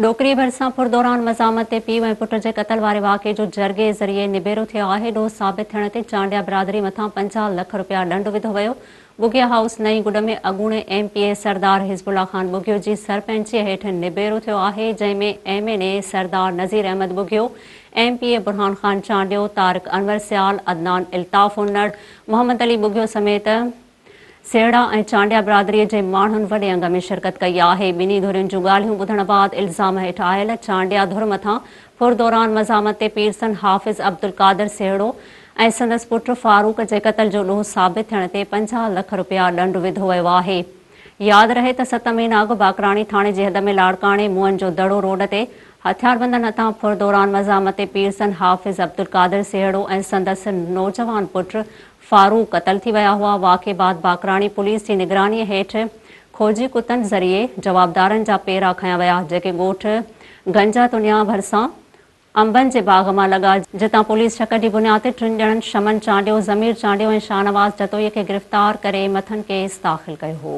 डोकरी भरिसां फुर दौरान मज़ामत ते पीउ ऐं पुट जे क़त्ल वारे वाक़े जो जरगे ज़रिए निबेरो थियो आहे। ॾोह साबित थियण ते चांडिया बिरादरी मथां 50 लख रुपया ॾंड विधो वियो। बुगिया हाउस नई गुड में अॻूणे MPA सरदार हिज़बुल्ला ख़ान बुगियो जी सरपंचीअ हेठि निबेरो थियो आहे, जंहिं में MNA सरदार नज़ीर अहमद बुगियो, MPA बुरहान ख़ान चांडियो, तारिक अनवर सियाल, अदनान इल्ताफ़ उन्नड़, मोहम्मद अली बुगियो समेत सेड़ा ऐं चांडिया बिरादरीअ जे माण्हुनि वॾे अंग में शिरकत कई आहे। ॿिन्ही धुरियुनि जूं ॻाल्हियूं ॿुधण बाद इल्ज़ाम हेठि आयल चांडिया धुर मथां फुर दौरान मज़ामत ते पीरसन हाफ़िज़ अब्दुल कादिर सेहड़ो ऐं संदसि पुट फारूक जे क़त्ल जो ॾोह साबित थियण ते 50 लख रुपया ॾंड विधो वियो आहे। यादि रहे त 7 महीना अॻु बाकराणी थाणे जे हद में लाड़काणे मुअनि जो दड़ो रोड ते हथियारबंदनि हथां फुर दौरान मज़ामत ते पीरसन हाफ़िज़ अब्दुल कादिर सेहड़ो ऐं संदसि नौजवान पुट फारूक क़त्ल थी विया हुआ। वाक़े बाद बाकराणी पुलिस जी निगरानीअ हेठि खोजी कुतनि ज़रिए जवाबदारनि जा पेरा खयां विया, जेके ॻोठ गंजा तुनिया भरिसां अंबनि जे बाग़ मां लॻा, जितां पुलिस शक जी बुनियाद ते 3 ॼणनि शमन चांडियो, ज़मीर चांडियो ऐं शाहनवाज़ जतोईअ खे गिरफ़्तार करे मथन केस दाख़िल कयो हो।